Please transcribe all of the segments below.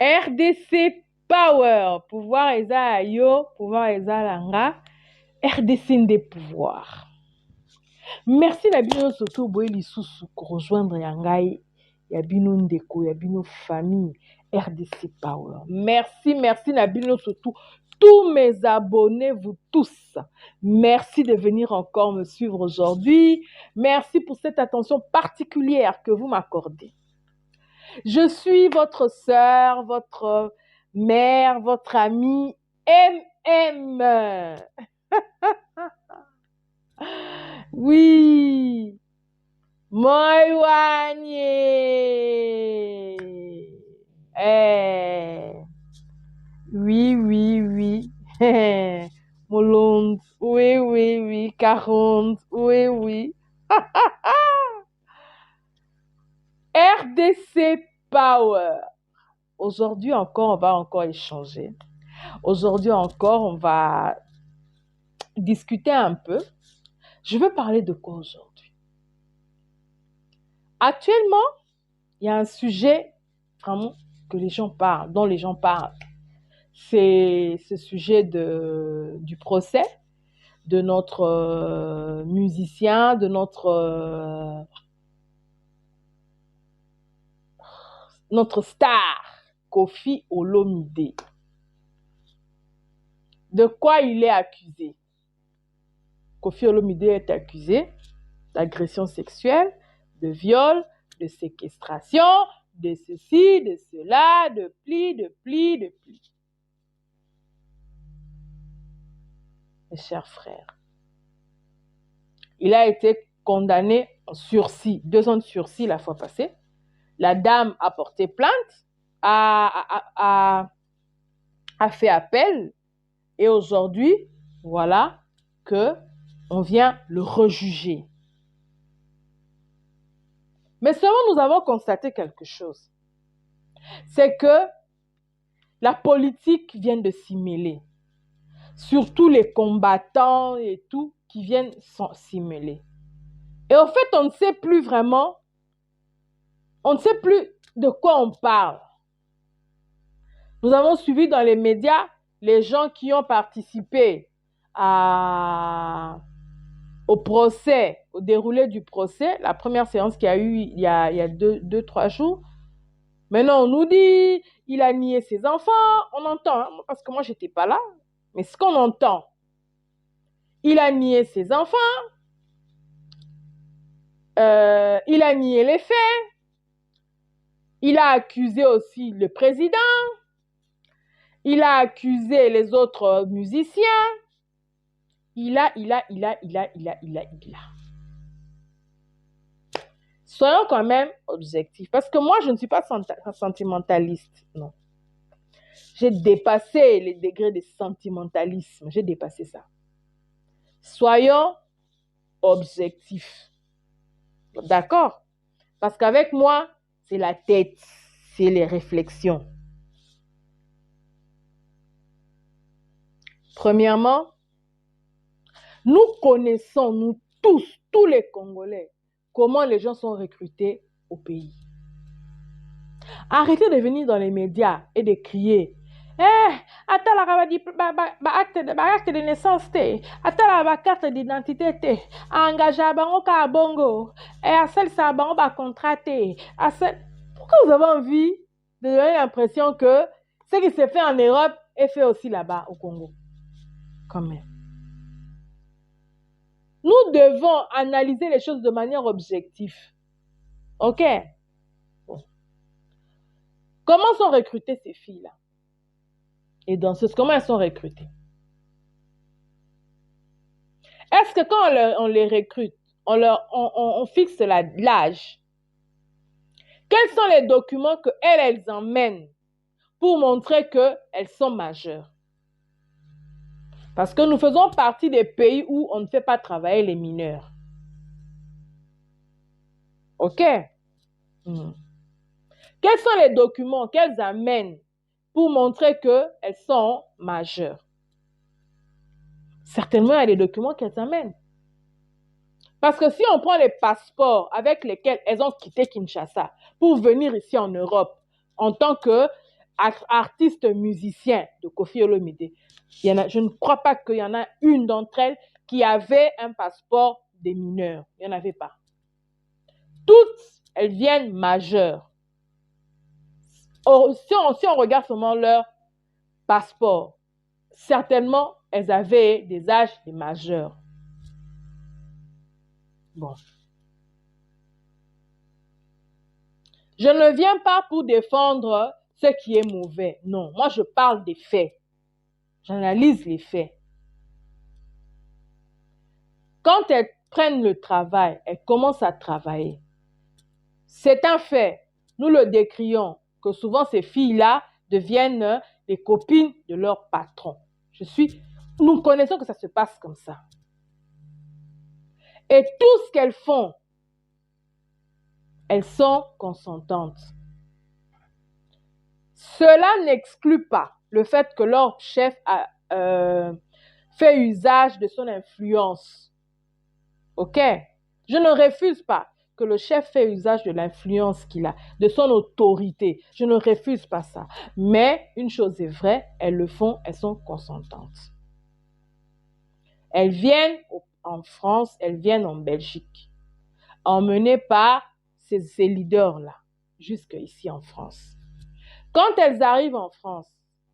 RDC Power. Pouvoir eza yo, pouvoir eza langa. RDC des pouvoirs. Merci Nabino surtout boy lisusu rejoindre Yangai. Yabino Ndeko, Yabino famille. RDC Power. Merci, merci Nabino surtout. Tous mes abonnés, vous tous. Merci de venir encore me suivre aujourd'hui. Merci pour cette attention particulière que vous m'accordez. Je suis votre sœur, votre mère, votre amie MM. Oui. Moiwanye. Oui, oui, oui. Molonde. Oui, oui, oui. 40. Oui, oui. RDC Power. Aujourd'hui encore, on va encore échanger. Aujourd'hui encore, on va discuter un peu. Je veux parler de quoi aujourd'hui? Actuellement, il y a un sujet vraiment que les gens parlent, dont les gens parlent. C'est ce sujet du procès de notre musicien, de notre star, Koffi Olomide. De quoi il est accusé? Koffi Olomide est accusé d'agression sexuelle, de viol, de séquestration, de ceci, de cela, de pli. Mes chers frères, il a été condamné en sursis, 2 ans de sursis la fois passée. La dame a porté plainte, a fait appel, et aujourd'hui, voilà que on vient le rejuger. Mais seulement nous avons constaté quelque chose. C'est que la politique vient de s'y mêler. Surtout les combattants et tout qui viennent s'y mêler. Et au fait, on ne sait plus vraiment, on ne sait plus de quoi on parle. Nous avons suivi dans les médias les gens qui ont participé au procès, au déroulé du procès, la première séance qu'il y a eu il y a 2-3 jours. Maintenant, on nous dit, il a nié ses enfants. On entend, hein, parce que moi, je n'étais pas là. Mais ce qu'on entend, il a nié ses enfants. Il a nié les faits. Il a accusé aussi le président. Il a accusé les autres musiciens. Il a. Soyons quand même objectifs. Parce que moi, je ne suis pas sentimentaliste. Non. J'ai dépassé les degrés de sentimentalisme. J'ai dépassé ça. Soyons objectifs. D'accord? Parce qu'avec moi, c'est la tête, c'est les réflexions. Premièrement, nous connaissons, nous tous les Congolais, comment les gens sont recrutés au pays. Arrêtez de venir dans les médias et de crier. Attends la acte de naissance, attends la carte d'identité, engagé à bongo, et à celle ça va contrater. Pourquoi vous avez envie de donner l'impression que ce qui se fait en Europe est fait aussi là-bas au Congo? Quand même. Nous devons analyser les choses de manière objective. Ok? Bon. Comment sont recrutées ces filles-là? Et danseuses, comment elles sont recrutées? Est-ce que quand on les recrute, on fixe l'âge? Quels sont les documents qu'elles emmènent pour montrer qu'elles sont majeures? Parce que nous faisons partie des pays où on ne fait pas travailler les mineurs. Ok? Quels sont les documents qu'elles amènent pour montrer qu'elles sont majeures? Certainement, il y a des documents qu'elles amènent. Parce que si on prend les passeports avec lesquels elles ont quitté Kinshasa pour venir ici en Europe en tant que artistes musiciens de Koffi Olomide, je ne crois pas qu'il y en a une d'entre elles qui avait un passeport des mineurs. Il n'y en avait pas. Toutes, elles viennent majeures. Si on regarde seulement leur passeport, certainement, elles avaient des âges de majeurs. Bon. Je ne viens pas pour défendre ce qui est mauvais. Non, moi je parle des faits. J'analyse les faits. Quand elles prennent le travail, elles commencent à travailler. C'est un fait. Nous le décrions, que souvent ces filles-là deviennent les copines de leur patron. Nous connaissons que ça se passe comme ça. Et tout ce qu'elles font, elles sont consentantes. Cela n'exclut pas le fait que leur chef a fait usage de son influence. OK? Je ne refuse pas que le chef fait usage de l'influence qu'il a, de son autorité. Je ne refuse pas ça. Mais une chose est vraie, elles le font, elles sont consentantes. Elles viennent en France, elles viennent en Belgique, emmenées par ces leaders-là, jusqu'ici en France. Quand elles arrivent en France,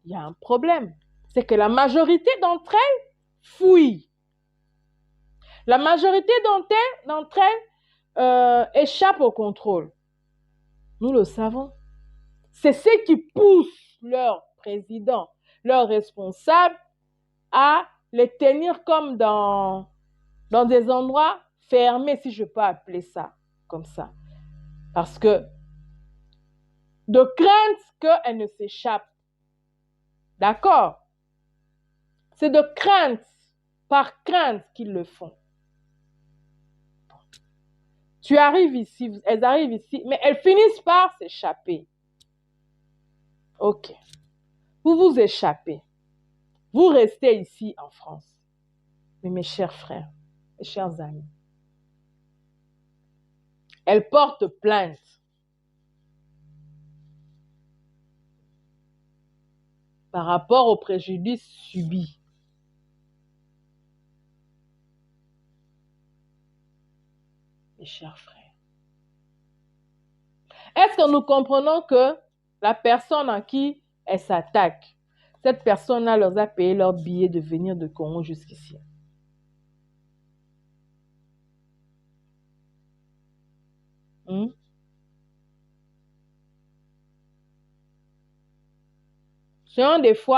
il y a un problème. C'est que la majorité d'entre elles fuient. La majorité d'entre elles échappent au contrôle. Nous le savons. C'est ce qui pousse leur président, leurs responsables à les tenir comme dans des endroits fermés, si je peux appeler ça comme ça. Parce que de crainte qu'elles ne s'échappent. D'accord? C'est de crainte, par crainte qu'ils le font. Tu arrives ici, elles arrivent ici, mais elles finissent par s'échapper. Ok. Vous vous échappez. Vous restez ici en France. Mais mes chers frères, mes chers amis, elles portent plainte. Par rapport au préjudice subi. Mes chers frères. Est-ce que nous comprenons que la personne à qui elle s'attaque, cette personne-là leur a payé leur billet de venir de Congo jusqu'ici?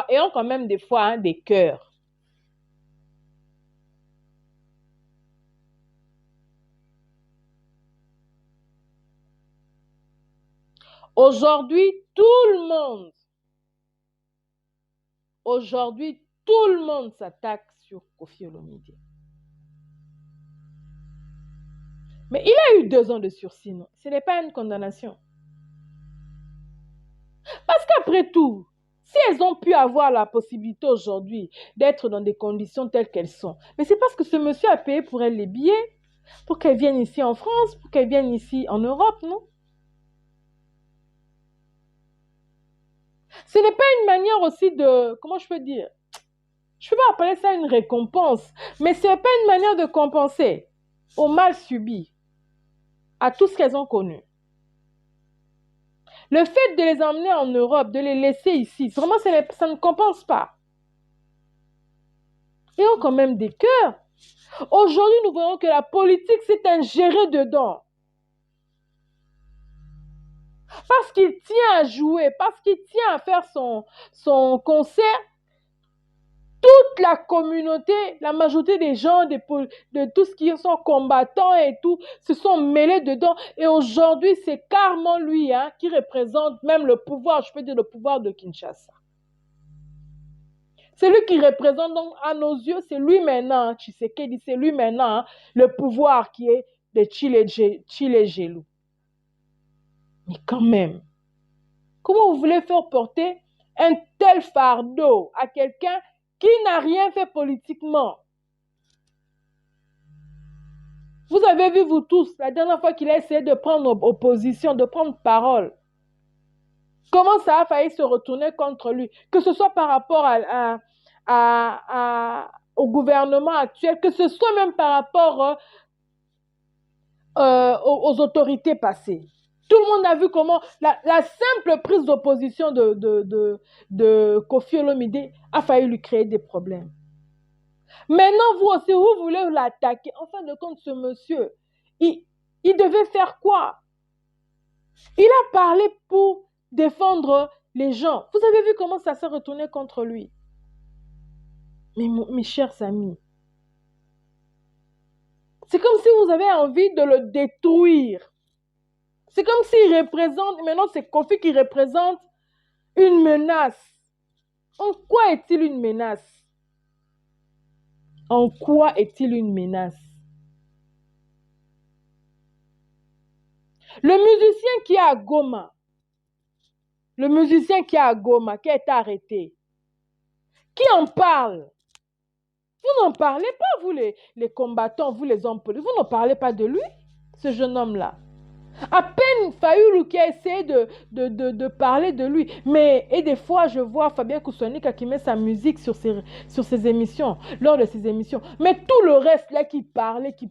Ayant quand même des fois des cœurs. Aujourd'hui, tout le monde s'attaque sur Koffi Olomide. Mais il a eu 2 ans de sursis, non? Ce n'est pas une condamnation. Parce qu'après tout, si elles ont pu avoir la possibilité aujourd'hui d'être dans des conditions telles qu'elles sont, mais c'est parce que ce monsieur a payé pour elles les billets, pour qu'elles viennent ici en France, pour qu'elles viennent ici en Europe, non? Ce n'est pas une manière aussi de, comment je peux dire, je ne peux pas appeler ça une récompense, mais ce n'est pas une manière de compenser au mal subi, à tout ce qu'elles ont connu. Le fait de les emmener en Europe, de les laisser ici, vraiment, ça ne compense pas. Ils ont quand même des cœurs. Aujourd'hui, nous voyons que la politique s'est ingérée dedans. Parce qu'il tient à jouer, parce qu'il tient à faire son concert, toute la communauté, la majorité des gens, de tous qui sont combattants et tout, se sont mêlés dedans. Et aujourd'hui, c'est carrément lui qui représente même le pouvoir, je peux dire le pouvoir de Kinshasa. C'est lui qui représente donc à nos yeux, c'est lui maintenant, Tshisekedi, c'est lui maintenant le pouvoir qui est de Tshilé-Gelou. Mais quand même, comment vous voulez faire porter un tel fardeau à quelqu'un qui n'a rien fait politiquement? Vous avez vu, vous tous, la dernière fois qu'il a essayé de prendre opposition, de prendre parole. Comment ça a failli se retourner contre lui, que ce soit par rapport au gouvernement actuel, que ce soit même par rapport aux autorités passées. Tout le monde a vu comment la simple prise d'opposition de Kofi Olomide a failli lui créer des problèmes. Maintenant, vous aussi, vous voulez l'attaquer. En fin de compte, ce monsieur, il devait faire quoi? Il a parlé pour défendre les gens. Vous avez vu comment ça s'est retourné contre lui? Mais mes chers amis, c'est comme si vous avez envie de le détruire. C'est comme s'il représente, maintenant c'est Kofi qui représente une menace. En quoi est-il une menace? En quoi est-il une menace? Le musicien qui est à Goma, le musicien qui est à Goma, qui a été arrêté, qui en parle? Vous n'en parlez pas, vous les combattants, vous les hommes politiques, vous n'en parlez pas de lui, ce jeune homme-là. À peine Fayoulou qui a essayé de parler de lui. Mais, et des fois, je vois Fabien Koussonika qui met sa musique sur ses émissions, lors de ses émissions. Mais tout le reste là qui parlait, qui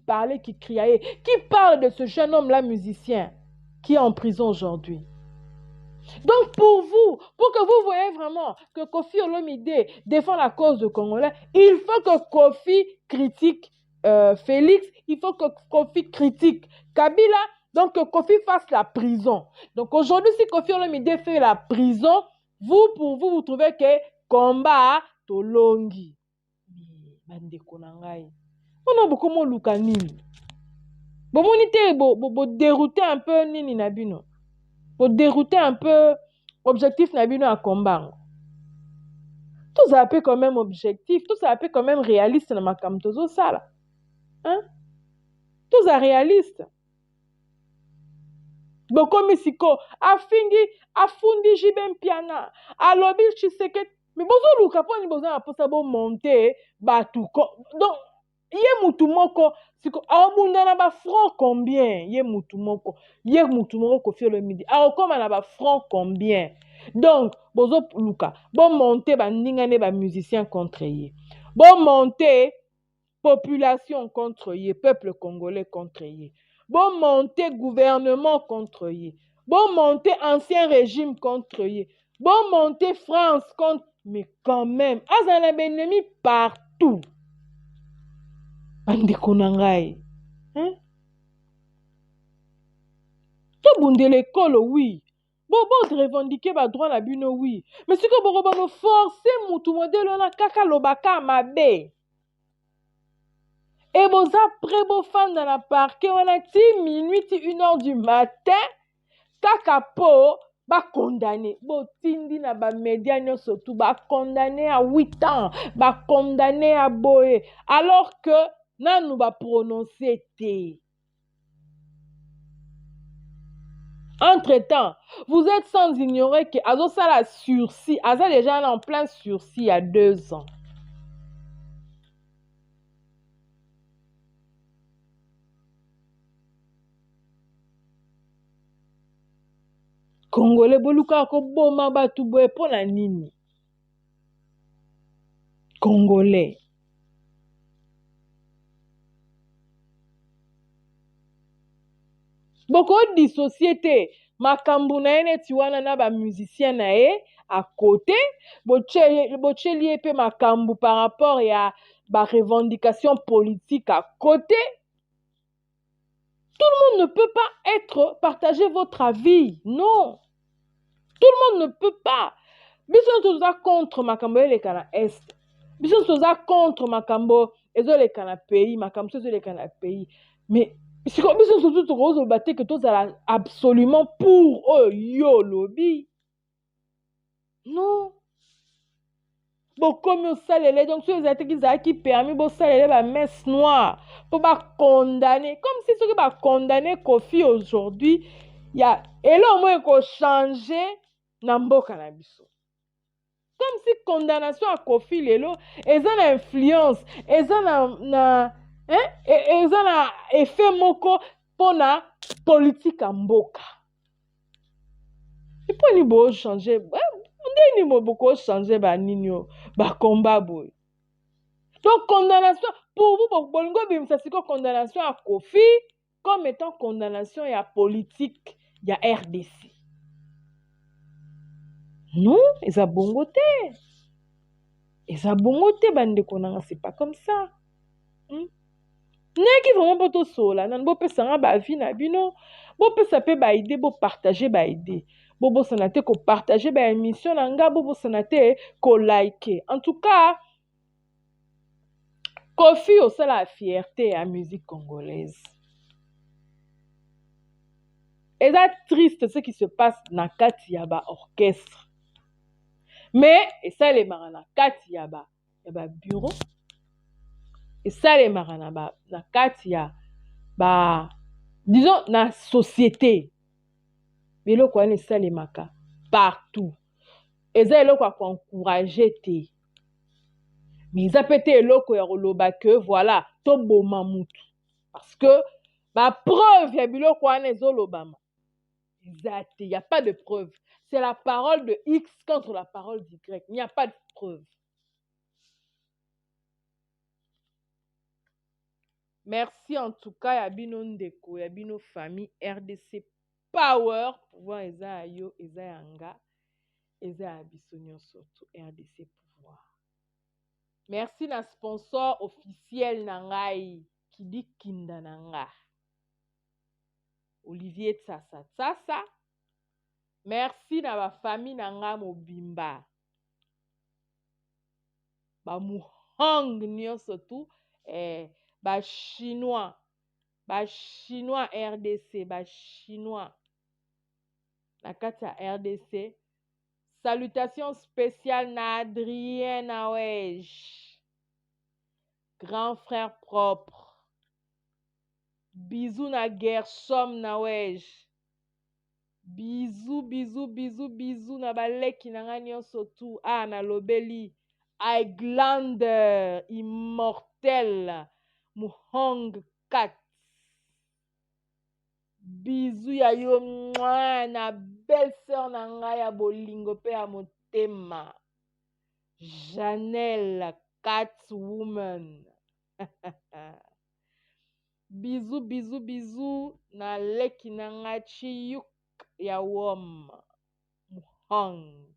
criait, qui parle de ce jeune homme-là musicien qui est en prison aujourd'hui. Donc pour vous, pour que vous voyez vraiment que Kofi Olomide défend la cause de Congolais, il faut que Kofi critique Félix, il faut que Kofi critique Kabila, donc que Kofi fasse la prison. Donc aujourd'hui, si Kofi Olomide fait la prison, pour vous, vous trouvez que combat tolongi. Bandeko nangai. On a beaucoup moins lukanini. Bon, on dérouter un peu nini nabino. Pour dérouter un peu objectif nabino à combat. Tout ça peut quand même objectif, tout ça peut quand même réaliste dans ma camtozo sala. Hein? Tout ça réaliste. Boko misiko afundi jibem piana alobi chiseke mais bozo luka po ni bozo na posa bo monter batu donc ye mutu moko siko abunda na ba franc combien ye mutu moko Kofi Olomide akoma na ba franc combien donc bozo luka bo monter ba ndingane ba musicien contre ye bo monter population contre ye peuple congolais contre ye bon monter gouvernement contre ye, bon monter ancien régime contre ye, bon monter France contre, mais quand même, azana ennemi partout. Andeko nangai, hein? To bunde l'école oui. Bon revendiquer ba droit na bino oui. Mais si que bon ba forcer mutu modèle na kaka lobaka mabe. Et vous après vos fans dans la parquet, on a dit minuit, 1h du matin, kakapo, ba condamné. Bo tindi na ba média surtout, ba condamné à 8 ans, ba condamné à boé. Alors que, nan nous va prononcer té. Entre-temps, vous êtes sans ignorer que Azo ça la sursis, Azo déjà en plein sursis il y a 2 ans. Congolais boluka ko boma batu boye pona nini? Congolais. Boko di société makambu na ene tiwana na ba musicien na e à côté boche lié pe makambu par rapport ya ba revendication politique à côté. Tout le monde ne peut pas partager votre avis. Non. Tout le monde ne peut pas. Biso toza contre makambo le kana est. Biso toza contre makambo ezo le kana pays, makambo ezo le kana pays. Mais c'est comme biso surtout to battre que tous absolument pour eux yo lobby. Non. Bon comme au salélé donc ceux qui permis bon salélé la messe noire pour pas condamner comme si ceux qui va condamner Kofi aujourd'hui il y a et là au moins qu'on changer na mboka na biso. Comme si condamnation à Kofi lelo eza na influence eza na eza na effet moko pona politique à mboka. eponi bochange ndeni bokochange banini bacombat boye. Donc condamnation pour vous bolingo bimisa siko condamnation ya Kofi comme étant condamnation ya politique ya RDC. Non, eza bongo te. Eza bongo te bandeko nanga, c'est pas comme ça. Neki vraiment poto sola nan bo pesa nga ba vie na bino, bo pesa pe ba idée, bo partager ba idée. Bo sanate ko partager ba émission na nga, bo sanate ko like. En tout cas, Kofi c'est la fierté à musique congolaise. Et c'est triste ce qui se passe na kati ya ba orchestre. Mais et ça les marana kati ya ba bureau. Et ça les marana na kati ya ba disons na société. Mais le quoi ne ça les maka partout. Et ça le quoi encourager te. Mais ça peut être le quoi roloba que voilà to boma mutu. Parce que ba preuve ya bilo quoi ne zolobama. Exact, il n'y a pas de preuve. C'est la parole de X contre la parole d'Y. Il n'y a pas de preuve. Merci en tout cas, Yabino Ndeko, Yabino famille, RDC Power, pouvoir Eza Ayo, Eza Yanga, Eza Abissonio surtout, RDC Pouvoir. Merci na sponsor officiel Nangai, qui dit Kinda Nanga. Olivier Tsasa Tsasa. Merci na ba famille Nanga Mobimba. Ba Muhang nyonso tu ba chinois RDC ba chinois na kati ya RDC. Salutations spéciales na Adrien Nawej, grand frère propre. Bisous na Gershom Nawej. Bisous na baleki na nga nyonso tu na lobeli Highlander immortel Muhong Kat. Bisous ya yo na belle sœur na nga ya bolingo pe ya motema Janelle Catwoman. Bisous na leki na nga Chiyuk ya wom Muhong.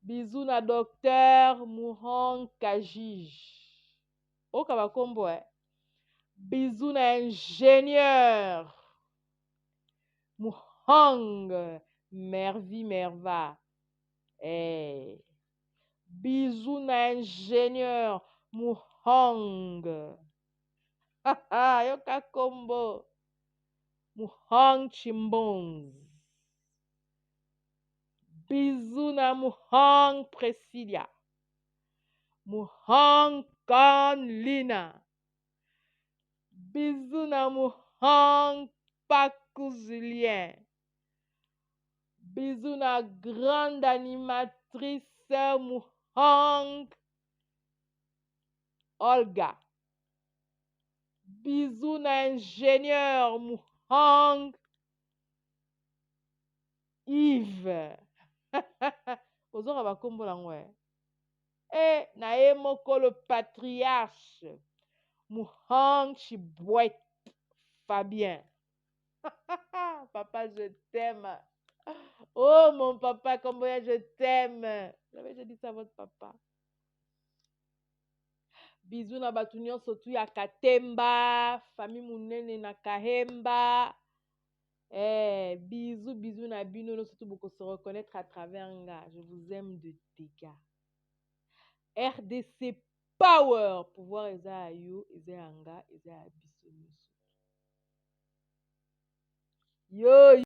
Bisous na docteur Muhong Kajij. Okaba kombo Bisous na ingénieur Muhong Merva. Bisous na ingénieur Muhong. Yoka kombo Muhong Chimbons. Bisous na Muhong Presilia. Muhong Conlina. Bisous na Muhong Pakuzulien. Bisous na grande animatrice Muhong Olga. Bisous na ingénieur Muhong Yves. Ozora bakombo lango na ye moko le patriarche Muhong Chibouet Fabien. Papa, je t'aime. Oh mon papa, combien je t'aime. J'avais déjà dit ça à votre papa. Bisous na batu nyonso tu ya Katemba, famille munene na Kahemba. Bisous na bino no surtout beaucoup se reconnaître à travers nga. Je vous aime de dégâts. RDC Power, pouvoir eza ayo, eza anga, eza abisoni. Yo